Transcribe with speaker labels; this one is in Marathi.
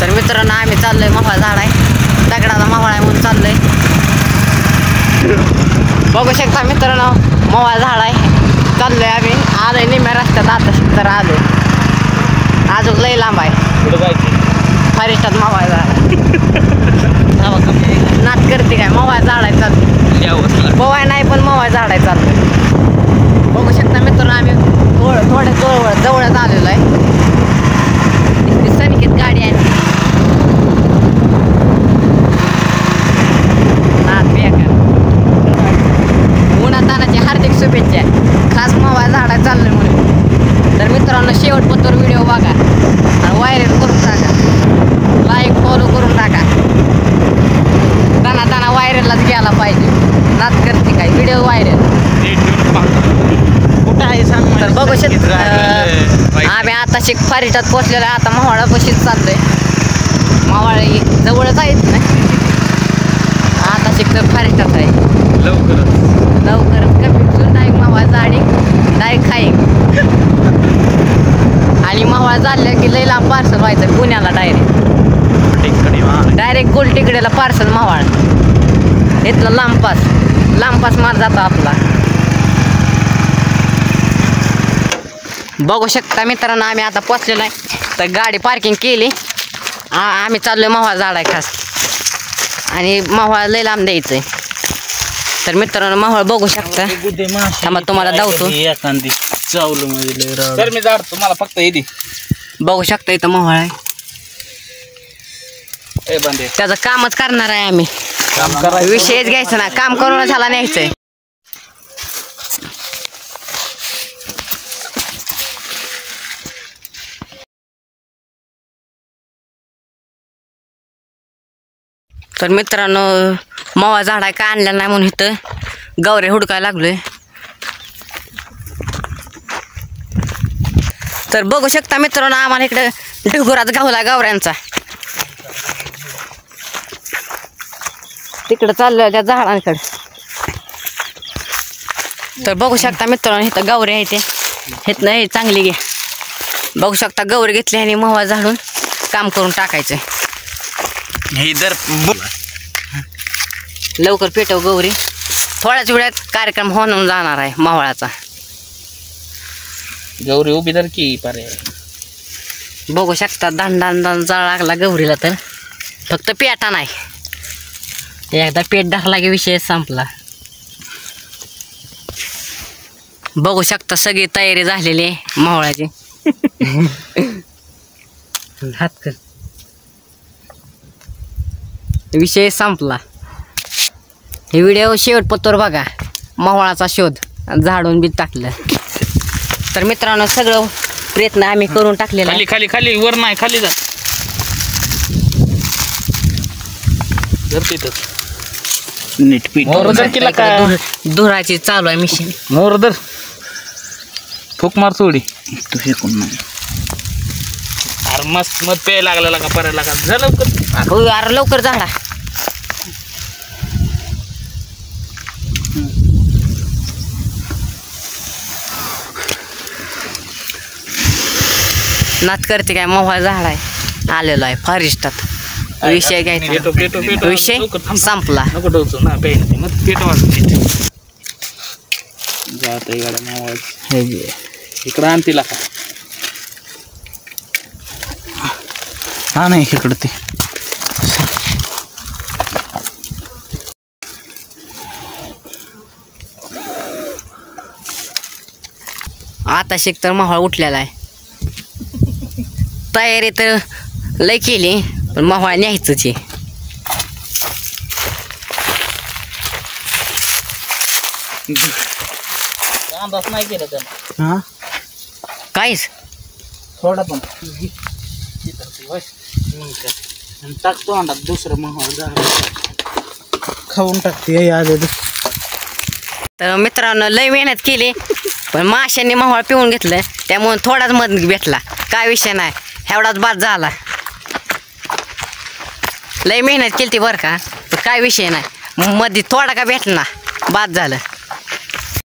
Speaker 1: तर मित्रांनो आम्ही चाललोय मोहळा झाड आहे, दगडाचा मोहळा आहे म्हणून चाललोय. बघू शकता मित्रांनो मोहळा झाड आहे, चाललोय आम्ही. आलोय निम्या रस्त्यात, आता तर आलोय. अजून लय लांब आहे. फॉरेस्टात मोहळा झाड नाच करते काय, मोहळा झाड आहे चालू. पोवाय नाही पण मोहळा झाड आहे चालू. बघू शकता मित्रांनो आम्ही थोड्या जवळच आलेलो आहे. सनिकेत गाडी आहे. उन्हातानाची हार्दिक शुभेच्छा. खास मोहळा झाडा चाललोय म्हणून. तर मित्रांनो शेवटपर्यंत व्हिडिओ बघा आणि व्हायरल करून टाका, लाईक फॉलो करून टाका. दाना व्हायरललाच गेला पाहिजे. नाच करते काय व्हिडिओ व्हायरल. तर बघू शकता आम्ही आता फारीटात पोचलेलो आहे. आता मोहळा बशीत चाललोय. मोहळा जवळच आहेत ना, आता फारीटात आहे. लवकरच कमी डायरेक्ट मोहळा झाडी डायरेक्ट खाईन. आणि मोहळा झाल्या की लई लांब पार्सल व्हायचं पुण्याला. डायरेक्ट गोलटेकडीला पार्सल मोहळा. इथलं लांब पास मार जातो आपला. बघू शकता मित्रांनो आम्ही आता पोचलेलो आहे. तर गाडी पार्किंग केली. आम्ही चाललोय मोहळा झाड आहे खास. आणि मोहळा लय लांब द्यायचंय. तर मित्रांनो मोहळा बघू शकता. थांबा तुम्हाला दावतो.
Speaker 2: मी जाडतो, मला फक्त हे दे.
Speaker 1: बघू शकता इथं मोहळा आहे. त्याचं कामच करणार आहे आम्ही. विषयच घ्यायचा ना, काम करूनच ह्याला न्यायचंय. तर मित्रांनो मोहळा झाड आहे का आणला नाही म्हणून इथं गवऱ्या हुडकायला लागलोय. तर बघू शकता मित्रांनो आम्हाला इकडे ढिगुरात गावला गवऱ्यांचा. तिकडं चाललोय त्या झाडांकडे. तर बघू शकता मित्रांनो इथं गवरे आहे ते इथं नाही चांगली घ्या. बघू शकता गवरे घेतली आणि मोहळा झाडून काम करून टाकायचं. लवकर पेटव गौरी. थोड्याच वेळात कार्यक्रम होऊन जाणार आहे मोहळाचा.
Speaker 2: गौरी उभी तर की पारे.
Speaker 1: बघू शकता दांडान जाळ लागला गौरीला. तर फक्त पेटा नाही, एकदा पेट टाकला की विषय संपला. बघू शकता सगळी तयारी झालेली आहे मोहळाची. हात कर, विषय संपला. हे व्हिडिओ शेवटपर्यंत बघा. मोहळाचा शोध झाडून बी टाकलं. तर मित्रांनो सगळं प्रयत्न आम्ही करून टाकलेला.
Speaker 2: खाली खाली खाली वर नाही, खाली जा. नीट पीठ
Speaker 1: धुराची चालू आहे मिशन.
Speaker 2: मोर दर फुक मार थोडी. तू फेकून नाही. अरे मस्त मत प्यायला लागला का परायला का. जा लवकर.
Speaker 1: अरे लवकर झाडा. नाच करते काय, मोहळा झाड आहे आलेलो आहे फॉरेस्टात. विषय घ्यायचा, विषय संपला.
Speaker 2: नको डोचू ना प्यायला. मग पेट वाजून जात इकडं आण तिला का. हा नाही इकडं ते.
Speaker 1: आता शिक तर मोहळा उठलेला आहे. तयारी तर लय केली पण मोहळा न्यायचंच आहे.
Speaker 2: अंदाज नाही केला त्याला.
Speaker 1: हा काहीच
Speaker 2: थोडा पण टाकतो अंडात. दुसरं मोहळा खाऊन टाकते.
Speaker 1: तर मित्रांनो लय मेहनत केली पण माशांनी मोहळा पिऊन घेतलं, त्यामुळे थोडाच मध भेटला. काय विषय नाही, एवढाच बाद झाला. लय मेहनत केली ती बरं का, काय विषय नाही. मध्ये थोडा का भेटला बाद झालं.